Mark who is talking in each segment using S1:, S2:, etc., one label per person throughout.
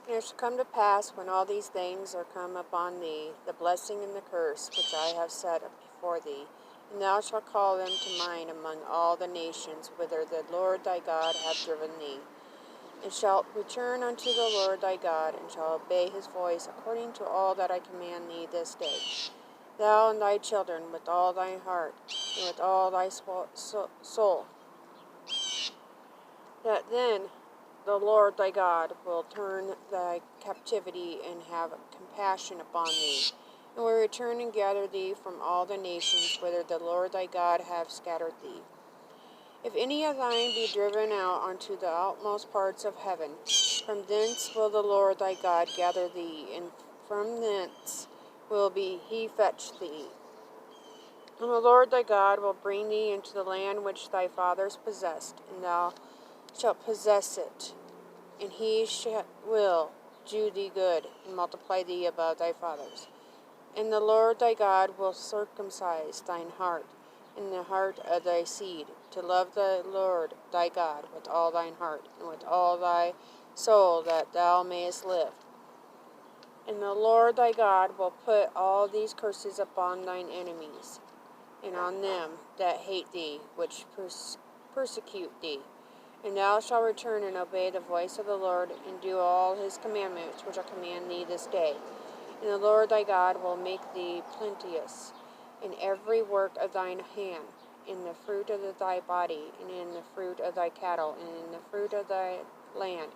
S1: And it shall come to pass, when all these things are come upon thee, the blessing and the curse which I have set before thee, and thou shalt call them to mind among all the nations whither the Lord thy God hath driven thee, and shalt return unto the Lord thy God, and shalt obey his voice according to all that I command thee this day, thou and thy children, with all thy heart, and with all thy soul, that then the Lord thy God will turn thy captivity and have compassion upon thee, and will return and gather thee from all the nations whither the Lord thy God hath scattered thee. If any of thine be driven out unto the outmost parts of heaven, from thence will the Lord thy God gather thee, and from thence will he fetch thee. And the Lord thy God will bring thee into the land which thy fathers possessed, and thou shalt possess it. And he will do thee good, and multiply thee above thy fathers. And the Lord thy God will circumcise thine heart, and the heart of thy seed, to love the Lord thy God with all thine heart, and with all thy soul, that thou mayest live. And the Lord thy God will put all these curses upon thine enemies, and on them that hate thee, which persecute thee. And thou shalt return and obey the voice of the Lord, and do all his commandments which I command thee this day. And the Lord thy God will make thee plenteous in every work of thine hand, in the fruit of thy body, and in the fruit of thy cattle, and in the fruit of thy land,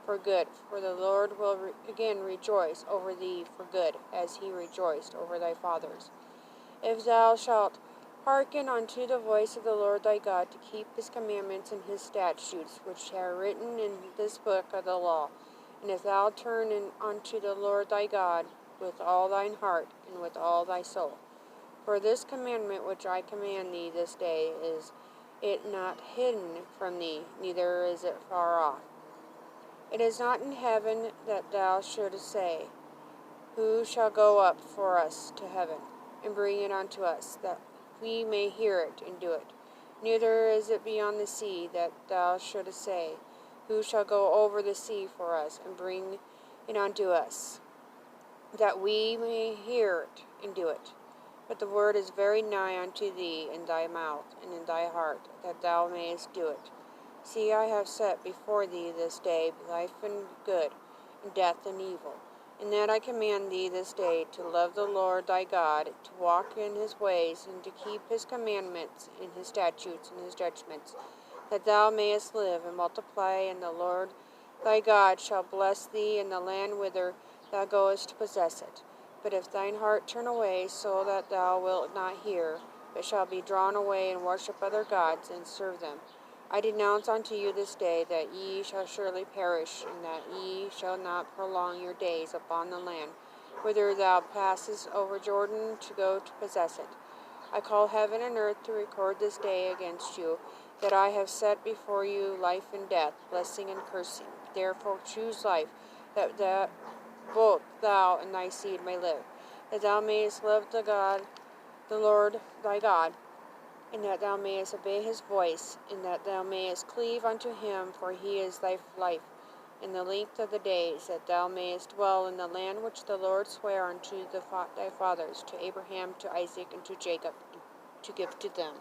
S1: for good. For the Lord will again rejoice over thee for good, as he rejoiced over thy fathers. If thou shalt hearken unto the voice of the Lord thy God, to keep his commandments and his statutes, which are written in this book of the law, and if thou turn unto the Lord thy God with all thine heart, and with all thy soul. For this commandment which I command thee this day, is it not hidden from thee, neither is it far off. It is not in heaven, that thou shouldest say, who shall go up for us to heaven, and bring it unto us, that we may hear it and do it. Neither is it beyond the sea, that thou shouldest say, who shall go over the sea for us, and bring it unto us, that we may hear it and do it. But the word is very nigh unto thee, in thy mouth and in thy heart, that thou mayest do it. See, I have set before thee this day life and good, and death and evil. And that I command thee this day to love the Lord thy God, to walk in his ways, and to keep his commandments, and his statutes, and his judgments, that thou mayest live and multiply, and the Lord thy God shall bless thee in the land whither thou goest to possess it. But if thine heart turn away, so that thou wilt not hear, but shalt be drawn away and worship other gods, and serve them, I denounce unto you this day that ye shall surely perish, and that ye shall not prolong your days upon the land, whither thou passest over Jordan to go to possess it. I call heaven and earth to record this day against you, that I have set before you life and death, blessing and cursing. Therefore choose life, that both thou and thy seed may live, that thou mayest love the Lord thy God, and that thou mayest obey his voice, and that thou mayest cleave unto him, for he is thy life, in the length of the days, that thou mayest dwell in the land which the Lord sware unto thy fathers, to Abraham, to Isaac, and to Jacob, to give to them.